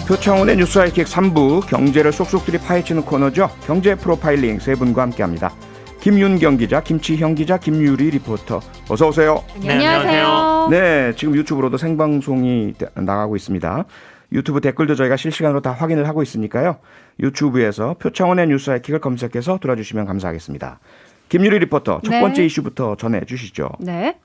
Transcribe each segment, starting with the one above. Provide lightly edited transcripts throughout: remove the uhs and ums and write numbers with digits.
표창원의 뉴스 하이킥 3부, 경제를 쏙쏙들이 파헤치는 코너죠. 경제 프로파일링 세 분과 함께합니다. 김윤경 기자, 김치형 기자, 김유리 리포터, 어서 오세요. 네, 안녕하세요. 네, 지금 유튜브로도 생방송이 나가고 있습니다. 유튜브 댓글도 저희가 실시간으로 다 확인을 하고 있으니까요. 유튜브에서 표창원의 뉴스 하이킥을 검색해서 들어주시면 감사하겠습니다. 김유리 리포터, 첫 번째 이슈부터 전해주시죠. 네.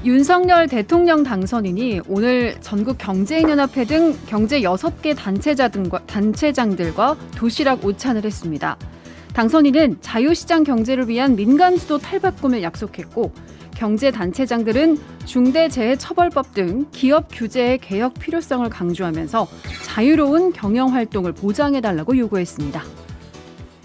윤석열 대통령 당선인이 오늘 전국 경제인연합회 등 경제 6개 단체장들과 도시락 오찬을 했습니다. 당선인은 자유시장 경제를 위한 민간주도 탈바꿈을 약속했고, 경제단체장들은 중대재해처벌법 등 기업 규제의 개혁 필요성을 강조하면서 자유로운 경영활동을 보장해달라고 요구했습니다.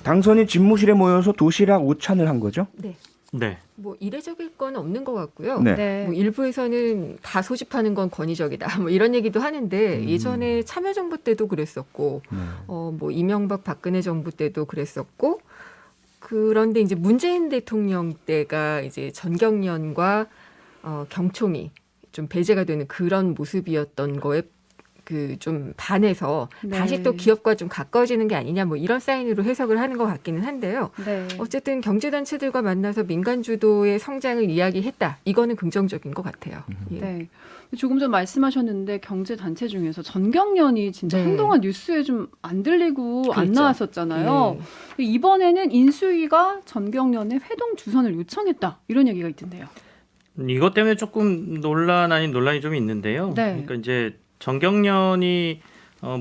당선인 집무실에 모여서 도시락 오찬을 한 거죠? 네. 뭐 이례적일 건 없는 것 같고요. 네. 뭐 일부에서는 다 소집하는 건 권위적이다. 뭐 이런 얘기도 하는데 예전에 참여정부 때도 그랬었고, 뭐 이명박 박근혜 정부 때도 그랬었고, 그런데 이제 문재인 대통령 때가 이제 전경련과 경총이 좀 배제가 되는 그런 모습이었던 거에 그 좀 반해서 다시 또 기업과 좀 가까워지는 게 아니냐, 뭐 이런 사인으로 해석을 하는 것 같기는 한데요. 어쨌든 경제단체들과 만나서 민간 주도의 성장을 이야기했다. 이거는 긍정적인 것 같아요. 예. 네. 조금 전 말씀하셨는데 경제단체 중에서 전경련이 진짜 한동안 뉴스에 좀 안 들리고 안 나왔었잖아요. 이번에는 인수위가 전경련의 회동 주선을 요청했다. 이런 얘기가 있던데요. 이것 때문에 조금 논란 아닌 논란이 좀 있는데요. 그러니까 이제 전경련이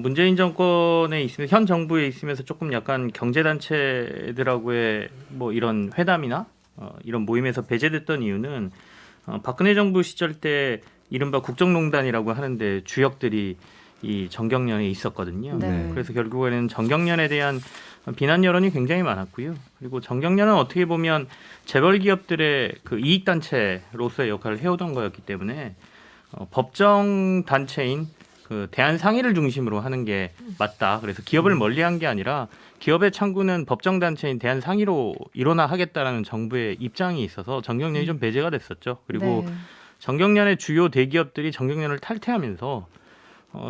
문재인 정권에 있으면서, 현 정부에 있으면서 조금 약간 경제단체들하고의 뭐 이런 회담이나 이런 모임에서 배제됐던 이유는 박근혜 정부 시절 때 이른바 국정농단이라고 하는데 주역들이 이 전경련에 있었거든요. 그래서 결국에는 전경련에 대한 비난 여론이 굉장히 많았고요. 그리고 전경련은 어떻게 보면 재벌 기업들의 그 이익 단체로서의 역할을 해오던 거였기 때문에 법정 단체인 그 대한상의를 중심으로 하는 게 맞다. 그래서 기업을 멀리한 게 아니라 기업의 창구는 법정 단체인 대한상의로 일원화하겠다라는 정부의 입장이 있어서 전경련이 좀 배제가 됐었죠. 그리고 전경련의 주요 대기업들이 전경련을 탈퇴하면서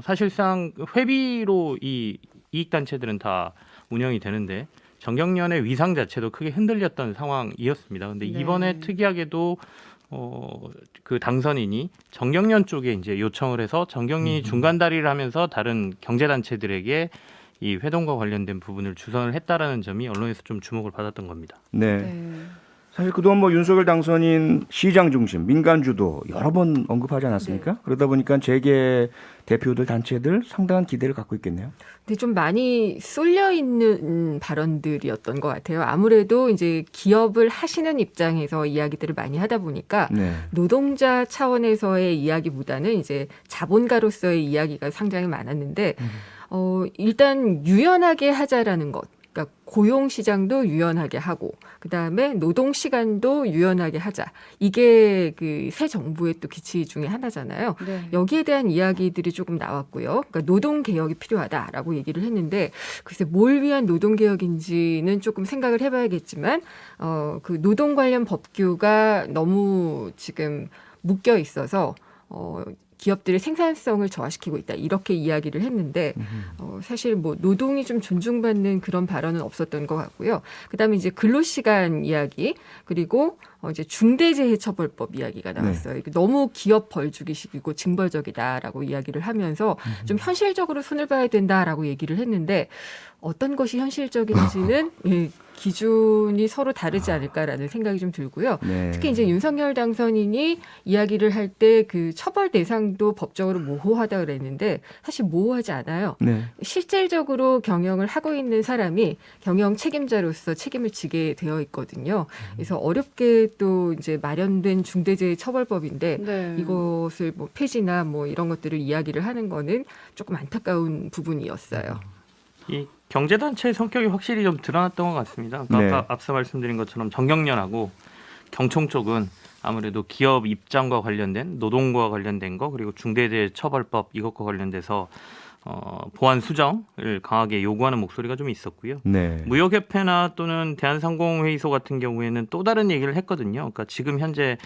사실상 회비로 이 이익 단체들은 다 운영이 되는데 전경련의 위상 자체도 크게 흔들렸던 상황이었습니다. 근데 이번에 특이하게도 그 당선인이 전경련 쪽에 이제 요청을 해서 전경련이 중간 다리를 하면서 다른 경제단체들에게 이 회동과 관련된 부분을 주선을 했다라는 점이 언론에서 좀 주목을 받았던 겁니다. 사실 그동안 뭐 윤석열 당선인 시장 중심, 민간 주도 여러 번 언급하지 않았습니까? 그러다 보니까 재계 대표들, 단체들 상당한 기대를 갖고 있겠네요. 근데 좀 많이 쏠려 있는 발언들이었던 것 같아요. 아무래도 이제 기업을 하시는 입장에서 이야기들을 많이 하다 보니까 노동자 차원에서의 이야기보다는 이제 자본가로서의 이야기가 상당히 많았는데, 일단 유연하게 하자라는 것. 그러니까 고용 시장도 유연하게 하고, 그 다음에 노동 시간도 유연하게 하자. 이게 그 새 정부의 또 기치 중에 하나잖아요. 여기에 대한 이야기들이 조금 나왔고요. 그러니까 노동 개혁이 필요하다라고 얘기를 했는데, 글쎄 뭘 위한 노동 개혁인지는 조금 생각을 해봐야겠지만, 그 노동 관련 법규가 너무 지금 묶여 있어서 기업들의 생산성을 저하시키고 있다, 이렇게 이야기를 했는데, 사실 뭐 노동이 좀 존중받는 그런 발언은 없었던 것 같고요. 그다음에 이제 근로시간 이야기, 그리고 이제 중대재해처벌법 이야기가 나왔어요. 너무 기업 벌주기식이고 징벌적이다라고 이야기를 하면서 좀 현실적으로 손을 봐야 된다라고 얘기를 했는데, 어떤 것이 현실적인지는 기준이 서로 다르지 않을까라는 생각이 좀 들고요. 특히 이제 윤석열 당선인이 이야기를 할 때 그 처벌 대상도 법적으로 모호하다 그랬는데, 사실 모호하지 않아요. 실질적으로 경영을 하고 있는 사람이 경영 책임자로서 책임을 지게 되어 있거든요. 그래서 어렵게 또 이제 마련된 중대재해처벌법인데 이것을 뭐 폐지나 뭐 이런 것들을 이야기를 하는 거는 조금 안타까운 부분이었어요. 이 경제단체의 성격이 확실히 좀 드러났던 것 같습니다. 그러니까 아까 앞서 말씀드린 것처럼 전경련하고 경총 쪽은 아무래도 기업 입장과 관련된, 노동과 관련된 거, 그리고 중대재해처벌법 이것과 관련돼서 보안 수정을 강하게 요구하는 목소리가 좀 있었고요. 네. 무역협회나 또는 대한상공회의소 같은 경우에는 또 다른 얘기를 했거든요. 그러니까 지금 현재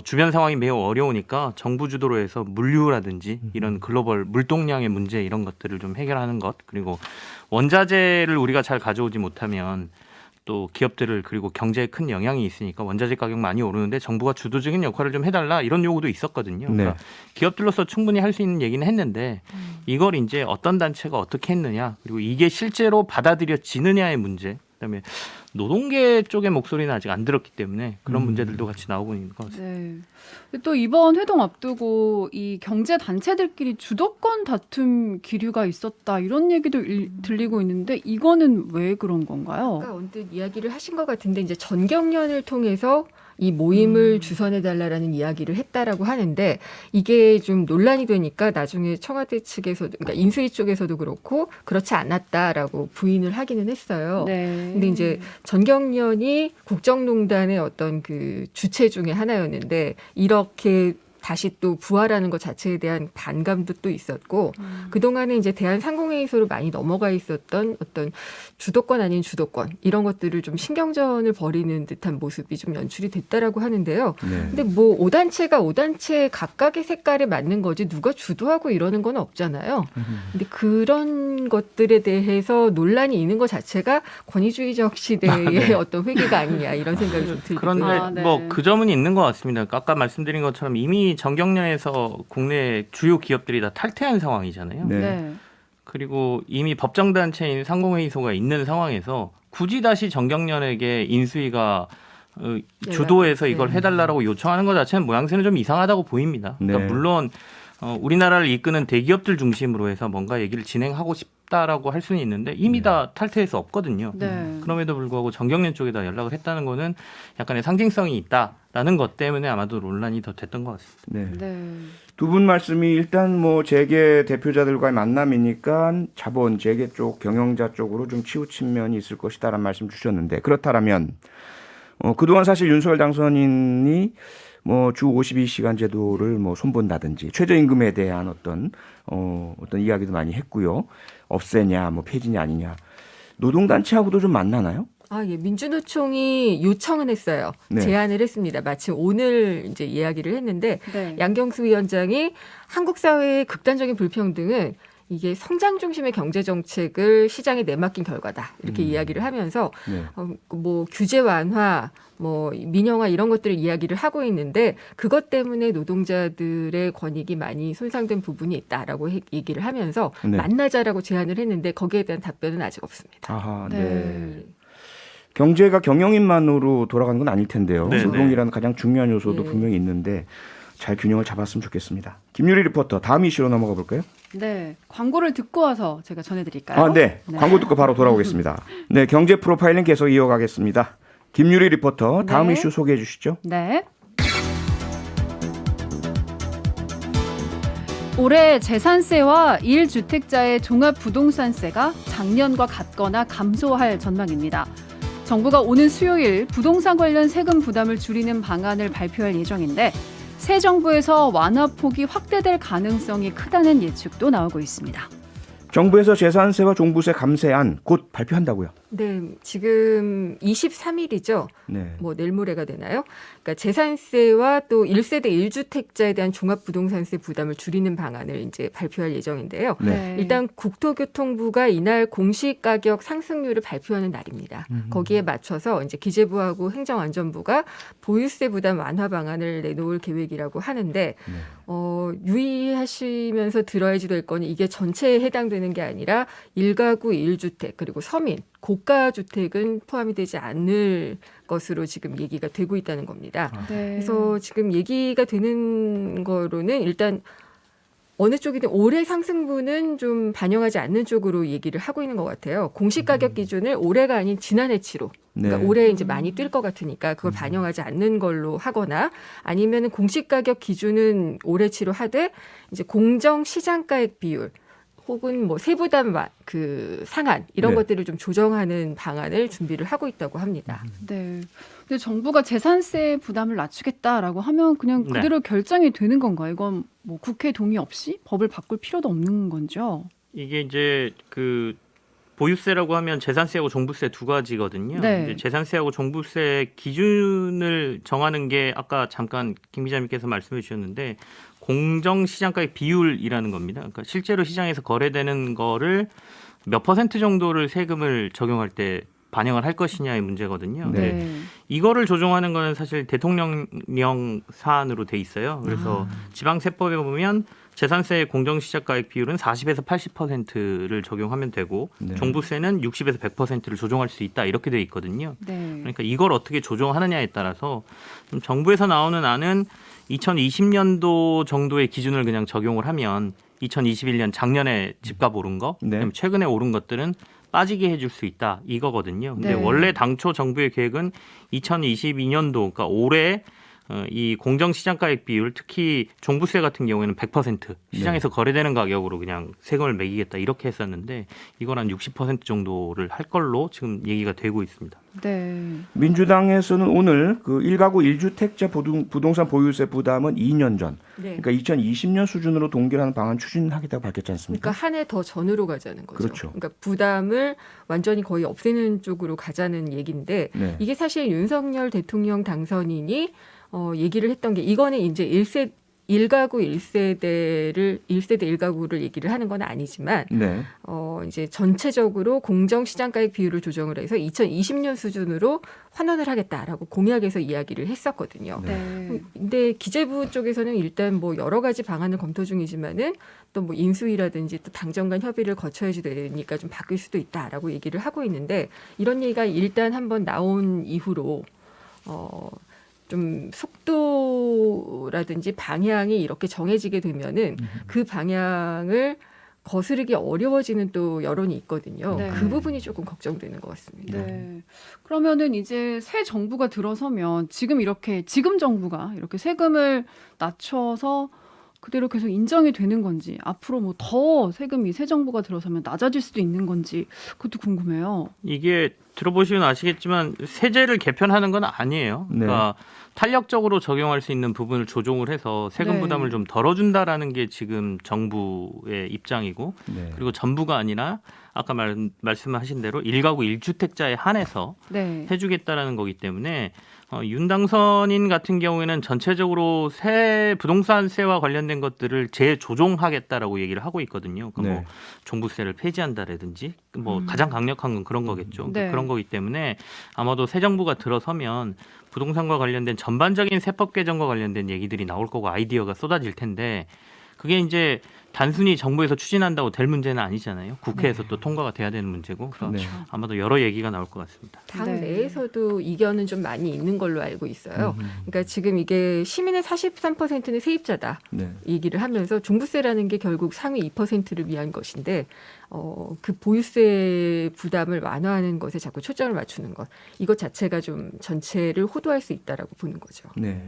주변 상황이 매우 어려우니까 정부 주도로 해서 물류라든지 이런 글로벌 물동량의 문제 이런 것들을 좀 해결하는 것, 그리고 원자재를 우리가 잘 가져오지 못하면 또 기업들을 그리고 경제에 큰 영향이 있으니까 원자재 가격 많이 오르는데 정부가 주도적인 역할을 좀 해달라 이런 요구도 있었거든요. 그러니까 네. 기업들로서 충분히 할 수 있는 얘기는 했는데 이걸 이제 어떤 단체가 어떻게 했느냐, 그리고 이게 실제로 받아들여지느냐의 문제, 그다음에 노동계 쪽의 목소리는 아직 안 들었기 때문에 그런 문제들도 같이 나오고 있는 것 같습니다. 네. 또 이번 회동 앞두고 이 경제 단체들끼리 주도권 다툼 기류가 있었다 이런 얘기도 들리고 있는데 이거는 왜 그런 건가요? 아까 언뜻 이야기를 하신 것 같은데 이제 전경련을 통해서 이 모임을 주선해달라라는 이야기를 했다라고 하는데 이게 좀 논란이 되니까 나중에 청와대 측에서도 그러니까 인수위 쪽에서도 그렇고 그렇지 않았다라고 부인을 하기는 했어요. 네. 근데 이제 전경련이 국정농단의 어떤 그 주체 중에 하나였는데 이렇게 다시 또 부활하는 것 자체에 대한 반감도 또 있었고 그동안에 이제 대한상공회의소로 많이 넘어가 있었던 어떤 주도권 아닌 주도권 이런 것들을 좀 신경전을 벌이는 듯한 모습이 좀 연출이 됐다라고 하는데요. 네. 근데 뭐 5단체가 5단체 각각의 색깔에 맞는 거지 누가 주도하고 이러는 건 없잖아요. 근데 그런 것들에 대해서 논란이 있는 것 자체가 권위주의적 시대의 어떤 회귀가 아니냐 이런 생각이 좀 들고요. 그런데 네. 뭐 그 점은 있는 것 같습니다. 그러니까 아까 말씀드린 것처럼 이미 정경련에서 국내 주요 기업들이 다 탈퇴한 상황이잖아요. 네. 네. 그리고 이미 법정단체인 상공회의소가 있는 상황에서 굳이 다시 정경련에게 인수위가 주도해서 이걸 해달라고 요청하는 것 자체는 모양새는 좀 이상하다고 보입니다. 그러니까 네. 물론 우리나라를 이끄는 대기업들 중심으로 해서 뭔가 얘기를 진행하고 싶다라고 할 수는 있는데 이미 다 탈퇴해서 없거든요. 네. 그럼에도 불구하고 정경련 쪽에다 연락을 했다는 거는 약간의 상징성이 있다라는 것 때문에 아마도 논란이 더 됐던 것 같습니다. 네. 네. 두 분 말씀이 일단 뭐 재계 대표자들과의 만남이니까 자본 재계 쪽 경영자 쪽으로 좀 치우친 면이 있을 것이다라는 말씀 주셨는데 그렇다면 그동안 사실 윤석열 당선인이 뭐 주 52시간 제도를 뭐 손본다든지 최저임금에 대한 어떤 이야기도 많이 했고요. 없애냐 뭐 폐지냐 아니냐. 노동단체하고도 좀 만나나요? 예. 민주노총이 요청은 했어요. 네. 제안을 했습니다. 마침 오늘 이제 이야기를 했는데 네. 양경수 위원장이 한국 사회의 극단적인 불평등은 이게 성장 중심의 경제 정책을 시장에 내맡긴 결과다. 이렇게 이야기를 하면서 네. 뭐 규제 완화, 뭐 민영화 이런 것들을 이야기를 하고 있는데 그것 때문에 노동자들의 권익이 많이 손상된 부분이 있다라고 얘기를 하면서 네. 만나자라고 제안을 했는데 거기에 대한 답변은 아직 없습니다. 아하, 네. 네. 경제가 경영인만으로 돌아가는 건 아닐 텐데요. 네, 노동이라는 가장 중요한 요소도 네. 분명히 있는데 잘 균형을 잡았으면 좋겠습니다. 김유리 리포터 다음 이슈로 넘어가 볼까요? 네. 광고를 듣고 와서 제가 전해드릴까요? 아, 네. 광고 듣고 바로 돌아오겠습니다. 네, 경제 프로파일링 계속 이어가겠습니다. 김유리 리포터 다음 네. 이슈 소개해 주시죠. 네. 올해 재산세와 1주택자의 종합부동산세가 작년과 같거나 감소할 전망입니다. 정부가 오는 수요일 부동산 관련 세금 부담을 줄이는 방안을 발표할 예정인데 새 정부에서 완화폭이 확대될 가능성이 크다는 예측도 나오고 있습니다. 정부에서 재산세와 종부세 감세안 곧 발표한다고요. 네, 지금 23일이죠. 네. 뭐 내일 모레가 되나요? 그러니까 재산세와 또 1세대 1주택자에 대한 종합부동산세 부담을 줄이는 방안을 이제 발표할 예정인데요. 네. 일단 국토교통부가 이날 공시가격 상승률을 발표하는 날입니다. 거기에 맞춰서 이제 기재부하고 행정안전부가 보유세 부담 완화 방안을 내놓을 계획이라고 하는데 유의하시면서 들어야지 될 거는 이게 전체에 해당되는 게 아니라 1가구 1주택 그리고 서민 고가 주택은 포함이 되지 않을 것으로 지금 얘기가 되고 있다는 겁니다. 네. 그래서 지금 얘기가 되는 거로는 일단 어느 쪽이든 올해 상승분은 좀 반영하지 않는 쪽으로 얘기를 하고 있는 것 같아요. 공시가격 기준을 올해가 아닌 지난해치로. 그러니까 네. 올해 이제 많이 뛸 것 같으니까 그걸 반영하지 않는 걸로 하거나 아니면 공시가격 기준은 올해치로 하되 이제 공정 시장가액 비율 혹은 뭐 세부담 그 상한 이런 네. 것들을 좀 조정하는 방안을 준비를 하고 있다고 합니다. 네. 근데 정부가 재산세 부담을 낮추겠다라고 하면 그냥 그대로 결정이 되는 건가요? 이건 뭐 국회 동의 없이 법을 바꿀 필요도 없는 건죠? 이게 이제 그 보유세라고 하면 재산세하고 종부세 두 가지거든요. 네. 근데 재산세하고 종부세 기준을 정하는 게 아까 잠깐 김 기자님께서 말씀해 주셨는데 공정시장가액 비율이라는 겁니다. 그러니까 실제로 시장에서 거래되는 거를 몇 퍼센트 정도를 세금을 적용할 때 반영을 할 것이냐의 문제거든요. 네. 근데 이거를 조정하는 거는 사실 대통령령 사안으로 돼 있어요. 그래서 지방세법에 보면 재산세 공정시작가액 비율은 40에서 80%를 적용하면 되고 네. 종부세는 60에서 100%를 조정할 수 있다 이렇게 돼 있거든요. 네. 그러니까 이걸 어떻게 조정하느냐에 따라서 좀 정부에서 나오는 안은 2020년도 정도의 기준을 그냥 적용을 하면 2021년 작년에 집값 오른 거, 네. 그다음에 최근에 오른 것들은 빠지게 해줄 수 있다 이거거든요. 근데 네. 원래 당초 정부의 계획은 2022년도 그러니까 올해 이 공정시장가액 비율 특히 종부세 같은 경우에는 100% 시장에서 거래되는 가격으로 그냥 세금을 매기겠다 이렇게 했었는데 이건 한 60% 정도를 할 걸로 지금 얘기가 되고 있습니다. 네. 민주당에서는 오늘 그 1가구 1주택자 부동산 보유세 부담은 2년 전, 네. 그러니까 2020년 수준으로 동결하는 방안 추진하겠다고 밝혔지 않습니까? 그러니까 한 해 더 전으로 가자는 거죠. 그렇죠. 그러니까 부담을 완전히 거의 없애는 쪽으로 가자는 얘기인데 네. 이게 사실 윤석열 대통령 당선인이 얘기를 했던 게 이거는 이제 1가구 1세대 1가구를 얘기를 하는 건 아니지만 네. 이제 전체적으로 공정시장가액 비율을 조정을 해서 2020년 수준으로 환원을 하겠다라고 공약에서 이야기를 했었거든요. 네. 근데 기재부 쪽에서는 일단 뭐 여러 가지 방안을 검토 중이지만은 또 뭐 인수위라든지 또 당정 간 협의를 거쳐야지 되니까 좀 바뀔 수도 있다라고 얘기를 하고 있는데 이런 얘기가 일단 한번 나온 이후로 좀 속도라든지 방향이 이렇게 정해지게 되면은 그 방향을 거스르기 어려워지는 또 여론이 있거든요. 네. 그 부분이 조금 걱정되는 것 같습니다. 네. 그러면은 이제 새 정부가 들어서면 지금 정부가 이렇게 세금을 낮춰서 그대로 계속 인정이 되는 건지 앞으로 뭐 더 세금이 새 정부가 들어서면 낮아질 수도 있는 건지 그것도 궁금해요. 이게 들어보시면 아시겠지만 세제를 개편하는 건 아니에요. 네. 그러니까 탄력적으로 적용할 수 있는 부분을 조정을 해서 세금 네. 부담을 좀 덜어준다라는 게 지금 정부의 입장이고 네. 그리고 전부가 아니라 아까 말씀하신 대로 1가구 1주택자에 한해서 네. 해주겠다라는 거기 때문에 윤 당선인 같은 경우에는 전체적으로 부동산세와 관련된 것들을 재조정하겠다라고 얘기를 하고 있거든요. 그러니까 뭐 네. 종부세를 폐지한다라든지 뭐 가장 강력한 건 그런 거겠죠. 네. 그런 거기 때문에 아마도 새 정부가 들어서면 부동산과 관련된 전반적인 세법 개정과 관련된 얘기들이 나올 거고 아이디어가 쏟아질 텐데 그게 이제 단순히 정부에서 추진한다고 될 문제는 아니잖아요. 국회에서 또 통과가 돼야 되는 문제고 그래서 네. 아마도 여러 얘기가 나올 것 같습니다. 당 네. 내에서도 이견은 좀 많이 있는 걸로 알고 있어요. 그러니까 지금 이게 시민의 43%는 세입자다 네. 얘기를 하면서 종부세라는 게 결국 상위 2%를 위한 것인데 그 보유세 부담을 완화하는 것에 자꾸 초점을 맞추는 것 이것 자체가 좀 전체를 호도할 수 있다라고 보는 거죠. 네.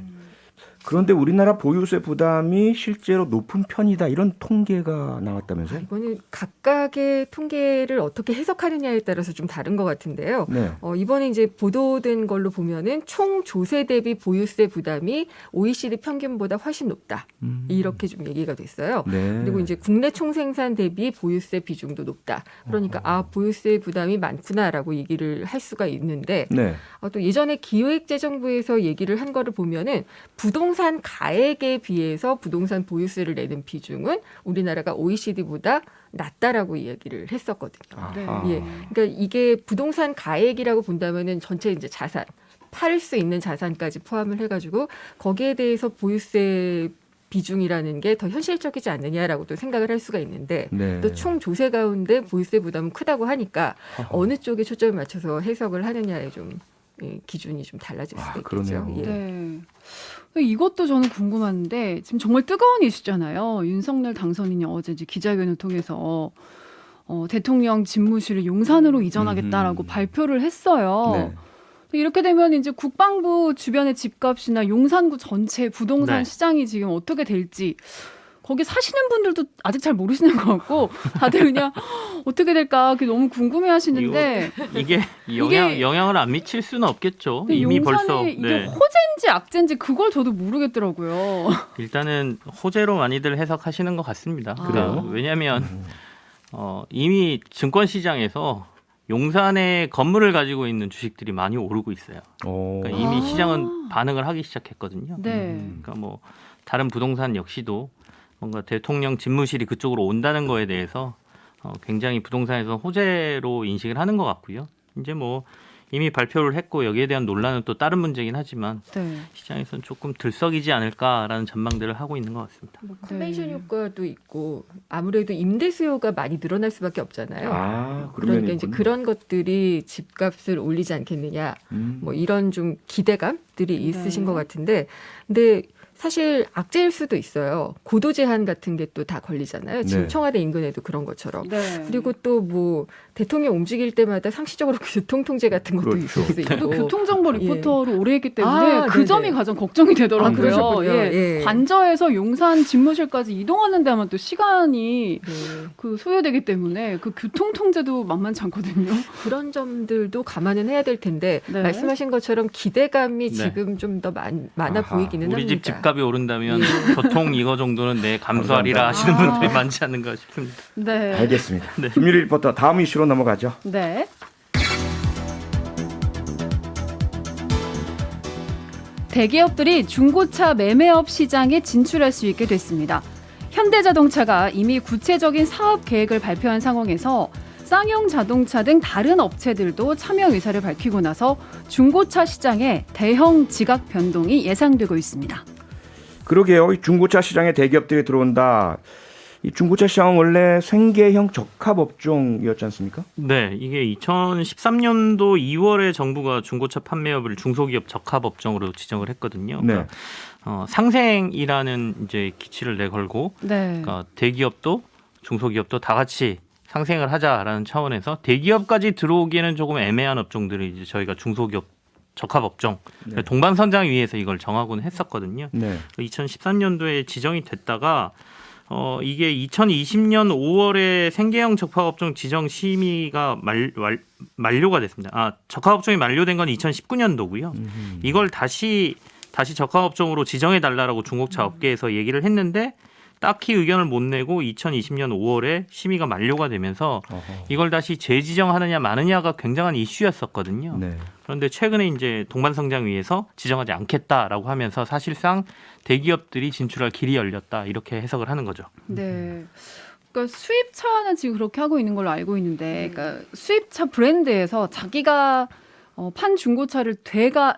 그런데 우리나라 보유세 부담이 실제로 높은 편이다 이런 통계가 나왔다면서요? 이거는 각각의 통계를 어떻게 해석하느냐에 따라서 좀 다른 것 같은데요. 네. 이번에 이제 보도된 걸로 보면은 총 조세 대비 보유세 부담이 OECD 평균보다 훨씬 높다. 이렇게 좀 얘기가 됐어요. 네. 그리고 이제 국내 총생산 대비 보유세 비중도 높다. 그러니까 보유세 부담이 많구나라고 얘기를 할 수가 있는데 네. 또 예전에 기획재정부에서 얘기를 한 거를 보면은 부동산 가액에 비해서 부동산 보유세를 내는 비중은 우리나라가 OECD보다 낮다라고 이야기를 했었거든요. 아하. 예, 그러니까 이게 부동산 가액이라고 본다면은 전체 이제 자산, 팔 수 있는 자산까지 포함을 해가지고 거기에 대해서 보유세 비중이라는 게 더 현실적이지 않느냐라고 또 생각을 할 수가 있는데 네. 또 총 조세 가운데 보유세 부담은 크다고 하니까 어느 쪽에 초점을 맞춰서 해석을 하느냐에 좀 기준이 좀 달라질 수가 있겠죠. 그러네요. 예. 네. 이것도 저는 궁금한데 지금 정말 뜨거운 이슈잖아요. 윤석열 당선인이 어제 이제 기자회견을 통해서 대통령 집무실을 용산으로 이전하겠다라고 발표를 했어요. 네. 이렇게 되면 이제 국방부 주변의 집값이나 용산구 전체 부동산 네. 시장이 지금 어떻게 될지 거기 사시는 분들도 아직 잘 모르시는 것 같고 다들 그냥 어떻게 될까 그게 너무 궁금해하시는데 이게 영향을 안 미칠 수는 없겠죠. 근데 이미 용산이 벌써 이게 호재인지 악재인지 그걸 저도 모르겠더라고요. 일단은 호재로 많이들 해석하시는 것 같습니다. 그래요? 왜냐하면 이미 증권 시장에서 용산에 건물을 가지고 있는 주식들이 많이 오르고 있어요. 그러니까 이미 시장은 반응을 하기 시작했거든요. 네. 그러니까 뭐 다른 부동산 역시도 뭔가 대통령 집무실이 그쪽으로 온다는 거에 대해서 굉장히 부동산에서 호재로 인식을 하는 것 같고요. 이제 뭐 이미 발표를 했고 여기에 대한 논란은 또 다른 문제긴 하지만 네. 시장에서는 조금 들썩이지 않을까라는 전망들을 하고 있는 것 같습니다. 뭐 컨벤션 효과도 있고 아무래도 임대 수요가 많이 늘어날 수밖에 없잖아요. 그러니까 이제 그런 것들이 집값을 올리지 않겠느냐, 뭐 이런 좀 기대감들이 있으신 것 같은데, 근데 사실 악재일 수도 있어요. 고도 제한 같은 게 또 다 걸리잖아요. 지금 네. 청와대 인근에도 그런 것처럼. 네. 그리고 또 뭐 대통령 움직일 때마다 상시적으로 교통 통제 같은 것도 그렇죠. 있을 수 있고. 저도 교통정보 리포터로 오래 했기 때문에 그 네네. 점이 가장 걱정이 되더라고요. 그러셨군요. 예. 예. 관저에서 용산 집무실까지 이동하는 데 하면 또 시간이 네. 그 소요되기 때문에 그 교통 통제도 만만치 않거든요. 그런 점들도 감안은 해야 될 텐데 네. 말씀하신 것처럼 기대감이 네. 지금 좀 더 많아 아하. 보이기는 우리 합니다. 집 집값이 오른다면 예. 교통 이거 정도는 내 감수하리라 하시는 분들이 많지 않은가 싶습니다. 네. 알겠습니다. 김유리 리포터 다음 이슈로 넘어가죠. 네. 대기업들이 중고차 매매업 시장에 진출할 수 있게 됐습니다. 현대자동차가 이미 구체적인 사업 계획을 발표한 상황에서 쌍용 자동차 등 다른 업체들도 참여 의사를 밝히고 나서 중고차 시장에 대형 지각 변동이 예상되고 있습니다. 그러게요. 이 중고차 시장에 대기업들이 들어온다. 이 중고차 시장은 원래 생계형 적합업종이었지 않습니까? 네, 이게 2013년도 2월에 정부가 중고차 판매업을 중소기업 적합업종으로 지정을 했거든요. 네. 그러니까 상생이라는 이제 기치를 내걸고, 네. 그러니까 대기업도 중소기업도 다 같이 상생을 하자라는 차원에서 대기업까지 들어오기에는 조금 애매한 업종들을 이제 저희가 중소기업 적합업종 네. 동반선장 위에서 이걸 정하고는 했었거든요. 네. 2013년도에 지정이 됐다가 이게 2020년 5월에 생계형 적합업종 지정 심의가 만료가 됐습니다. 적합업종이 만료된 건 2019년도고요. 이걸 다시 적합업종으로 지정해 달라라고 중고차 업계에서 얘기를 했는데 딱히 의견을 못 내고 2020년 5월에 심의가 만료가 되면서 이걸 다시 재지정하느냐 마느냐가 굉장한 이슈였었거든요. 네. 그런데 최근에 이제 동반성장위에서 지정하지 않겠다라고 하면서 사실상 대기업들이 진출할 길이 열렸다 이렇게 해석을 하는 거죠. 네. 그러니까 수입차는 지금 그렇게 하고 있는 걸로 알고 있는데, 그러니까 수입차 브랜드에서 자기가 판 중고차를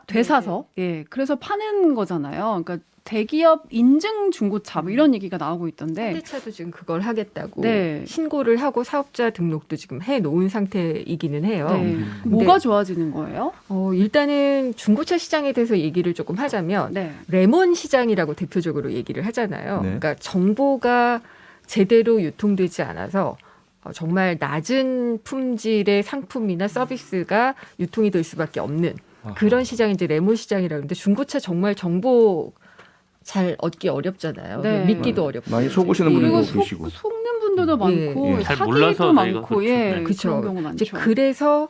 되사서, 예, 그래서 파는 거잖아요. 그러니까 대기업 인증 중고차 뭐 이런 얘기가 나오고 있던데. 현대차도 지금 그걸 하겠다고 네. 신고를 하고 사업자 등록도 지금 해놓은 상태이기는 해요. 네. 근데 뭐가 좋아지는 거예요? 일단은 중고차 시장에 대해서 얘기를 조금 하자면 네. 레몬 시장이라고 대표적으로 얘기를 하잖아요. 네. 그러니까 정보가 제대로 유통되지 않아서 정말 낮은 품질의 상품이나 서비스가 유통이 될 수밖에 없는 그런 시장이 이제 레몬 시장이라고 하는데 중고차 정말 정보 잘 얻기 어렵잖아요. 네. 믿기도 어렵고. 많이 속으시는 분들도 그리고 계시고. 속는 분들도 많고 예. 잘 사기도 몰라서 많고, 그렇죠. 예, 네. 그런 그렇죠. 경우 이제 많죠. 그래서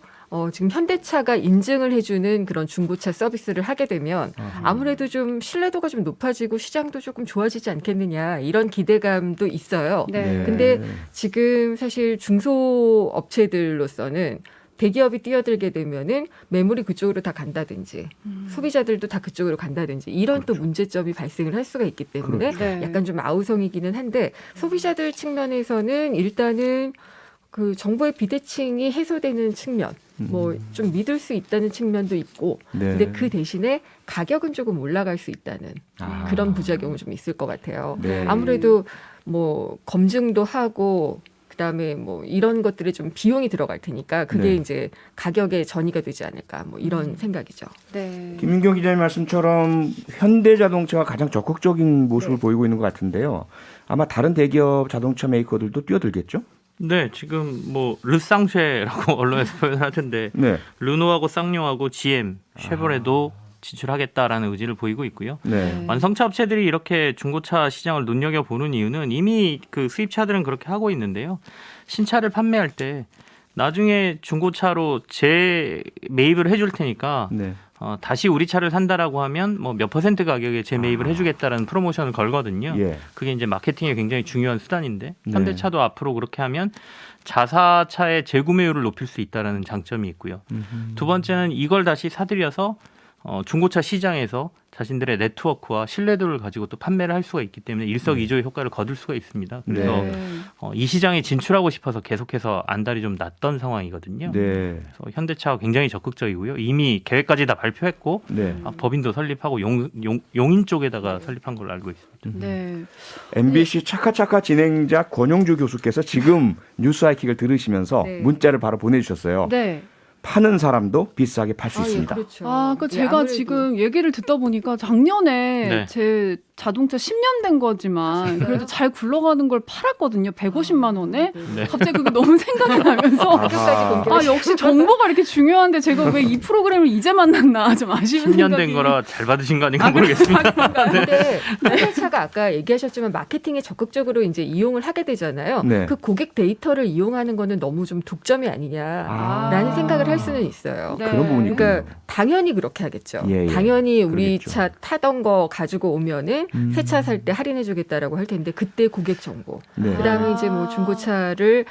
지금 현대차가 인증을 해주는 그런 중고차 서비스를 하게 되면 아무래도 좀 신뢰도가 좀 높아지고 시장도 조금 좋아지지 않겠느냐 이런 기대감도 있어요. 네. 근데 지금 사실 중소업체들로서는 대기업이 뛰어들게 되면은 매물이 그쪽으로 다 간다든지 소비자들도 다 그쪽으로 간다든지 이런 또 문제점이 발생을 할 수가 있기 때문에 네. 약간 좀 아우성이기는 한데 소비자들 측면에서는 일단은 그 정보의 비대칭이 해소되는 측면, 뭐 좀 믿을 수 있다는 측면도 있고, 네. 근데 그 대신에 가격은 조금 올라갈 수 있다는 아. 그런 부작용은 좀 있을 것 같아요. 네. 아무래도 뭐 검증도 하고 그다음에 뭐 이런 것들에 좀 비용이 들어갈 테니까 그게 네. 이제 가격에 전이가 되지 않을까 뭐 이런 생각이죠. 네. 김민경 기자님 말씀처럼 현대자동차가 가장 적극적인 모습을 보이고 있는 것 같은데요. 아마 다른 대기업 자동차 메이커들도 뛰어들겠죠? 네, 지금 뭐 르쌍쉐라고 언론에서 표현을 하던데 네. 르노하고 쌍용하고 GM, 쉐보레도 진출하겠다라는 의지를 보이고 있고요. 네. 완성차 업체들이 이렇게 중고차 시장을 눈여겨보는 이유는 이미 그 수입차들은 그렇게 하고 있는데요. 신차를 판매할 때 나중에 중고차로 재매입을 해줄 테니까 네. 다시 우리 차를 산다라고 하면 뭐 몇 퍼센트 가격에 재매입을 해주겠다라는 프로모션을 걸거든요. 예. 그게 이제 마케팅에 굉장히 중요한 수단인데 네. 현대차도 앞으로 그렇게 하면 자사차의 재구매율을 높일 수 있다라는 장점이 있고요. 두 번째는 이걸 다시 사들여서 중고차 시장에서 자신들의 네트워크와 신뢰도를 가지고 또 판매를 할 수가 있기 때문에 일석이조의 효과를 거둘 수가 있습니다. 그래서 네. 이 시장에 진출하고 싶어서 계속해서 안달이 좀 났던 상황이거든요. 네. 그래서 현대차가 굉장히 적극적이고요. 이미 계획까지 다 발표했고 네. 법인도 설립하고 용인 쪽에다가 설립한 걸로 알고 있습니다. 네. MBC 차카차카 진행자 권용주 교수께서 지금 뉴스 하이킥을 들으시면서 네. 문자를 바로 보내주셨어요. 네. 파는 사람도 비싸게 팔 수 예, 있습니다. 그렇죠. 그 예, 제가 아무래도 지금 얘기를 듣다 보니까 작년에 네. 제 자동차 10년 된 거지만 그래도 잘 굴러가는 걸 팔았거든요. 150만 원에. 네. 갑자기 그게 너무 생각이 나면서 아하. 역시 정보가 이렇게 중요한데 제가 왜 이 프로그램을 이제 만났나 좀 아쉬운 10년 생각이. 된 거라 잘 받으신 거 아닌가 모르겠습니다. 근데 현대차가 아까 얘기하셨지만 마케팅에 적극적으로 이제 이용을 하게 되잖아요. 네. 그 고객 데이터를 이용하는 거는 너무 좀 독점이 아니냐라는 생각을 할 수는 있어요. 네. 그런 부분이 그러니까 있군요. 당연히 그렇게 하겠죠. 예, 예. 당연히 우리 그러겠죠. 차 타던 거 가지고 오면은 새 차 살 때 할인해주겠다라고 할 텐데 그때 고객 정보, 네. 그다음에 이제 뭐 중고차를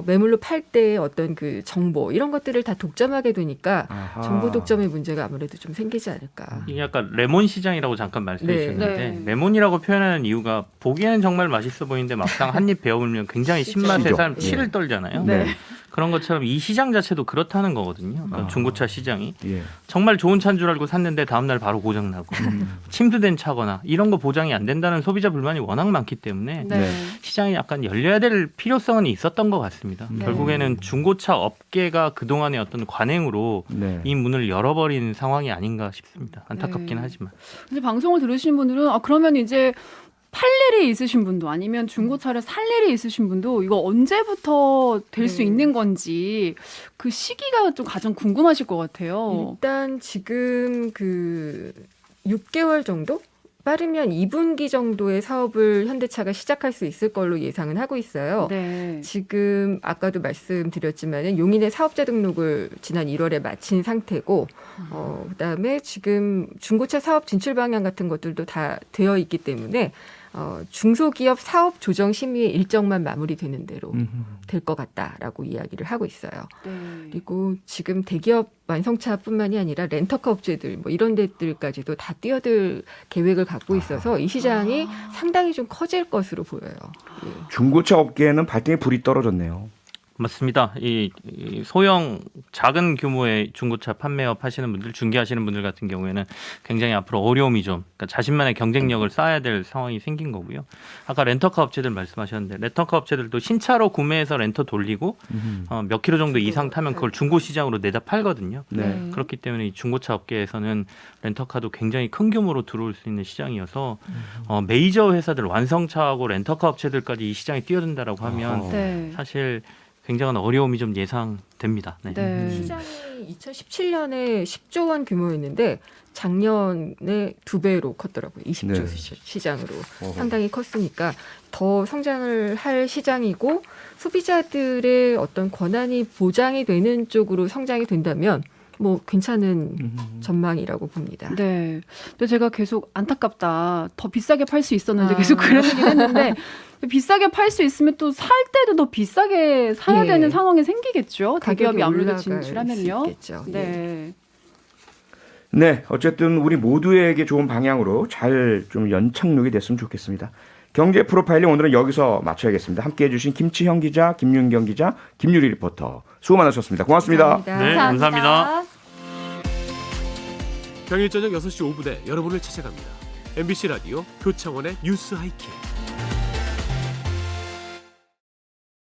매물로 팔 때 어떤 그 정보 이런 것들을 다 독점하게 되니까 아하. 정보 독점의 문제가 아무래도 좀 생기지 않을까. 이게 약간 레몬 시장이라고 잠깐 말씀해 네. 주셨는데 네. 레몬이라고 표현하는 이유가 보기에는 정말 맛있어 보이는데 막상 한 입 베어물면 굉장히 신맛에 시죠. 사람 예. 치를 떨잖아요. 네. 그런 것처럼 이 시장 자체도 그렇다는 거거든요. 그러니까 중고차 시장이 예. 정말 좋은 차인 줄 알고 샀는데 다음날 바로 고장나고 침수된 차거나 이런 거 보장이 안 된다는 소비자 불만이 워낙 많기 때문에 네. 시장이 약간 열려야 될 필요성은 있었던 것 같습니다. 네. 결국에는 중고차 업계가 그동안의 어떤 관행으로 네. 이 문을 열어버린 상황이 아닌가 싶습니다. 안타깝긴 네. 하지만. 이제 방송을 들으시는 분들은 그러면 이제 팔 일이 있으신 분도 아니면 중고차를 살 일이 있으신 분도 이거 언제부터 될 수 네. 있는 건지 그 시기가 좀 가장 궁금하실 것 같아요. 일단 지금 그 6개월 정도? 빠르면 2분기 정도의 사업을 현대차가 시작할 수 있을 걸로 예상은 하고 있어요. 네. 지금 아까도 말씀드렸지만 용인의 사업자 등록을 지난 1월에 마친 상태고 그다음에 지금 중고차 사업 진출 방향 같은 것들도 다 되어 있기 때문에 중소기업 사업 조정 심의의 일정만 마무리되는 대로 될 것 같다라고 이야기를 하고 있어요. 네. 그리고 지금 대기업 완성차뿐만이 아니라 렌터카 업체들 뭐 이런 데들까지도 다 뛰어들 계획을 갖고 있어서 이 시장이 상당히 좀 커질 것으로 보여요. 예. 중고차 업계에는 발등에 불이 떨어졌네요. 맞습니다. 이 소형 작은 규모의 중고차 판매업 하시는 분들, 중개하시는 분들 같은 경우에는 굉장히 앞으로 어려움이 좀, 그러니까 자신만의 경쟁력을 쌓아야 될 상황이 생긴 거고요. 아까 렌터카 업체들 말씀하셨는데 렌터카 업체들도 신차로 구매해서 렌터 돌리고 몇 킬로 정도 이상 타면 그걸 중고 시장으로 내다 팔거든요. 네. 그렇기 때문에 이 중고차 업계에서는 렌터카도 굉장히 큰 규모로 들어올 수 있는 시장이어서 메이저 회사들 완성차하고 렌터카 업체들까지 이 시장에 뛰어든다라고 하면 네. 사실 굉장한 어려움이 좀 예상됩니다. 네. 네. 시장이 2017년에 10조 원 규모였는데 작년에 2배로 컸더라고요. 20조 네. 시장으로 어허. 상당히 컸으니까 더 성장을 할 시장이고 소비자들의 어떤 권한이 보장이 되는 쪽으로 성장이 된다면 뭐 괜찮은 전망이라고 봅니다. 네. 근데 제가 계속 안타깝다. 더 비싸게 팔 수 있었는데 계속 그런 얘기를 했는데 비싸게 팔 수 있으면 또 살 때도 더 비싸게 사야 예. 되는 상황이 생기겠죠. 대기업이 가격이 아무래도 올라갈 진출하면요. 수 있겠죠. 예. 네. 네, 어쨌든 우리 모두에게 좋은 방향으로 잘 좀 연착륙이 됐으면 좋겠습니다. 경제 프로파일링 오늘은 여기서 마쳐야겠습니다. 함께해 주신 김치형 기자, 김윤경 기자, 김유리 리포터 수고 많으셨습니다. 고맙습니다. 네, 감사합니다. 평일 저녁 6시 5분에 여러분을 찾아갑니다. MBC 라디오 표창원의 뉴스 하이킥.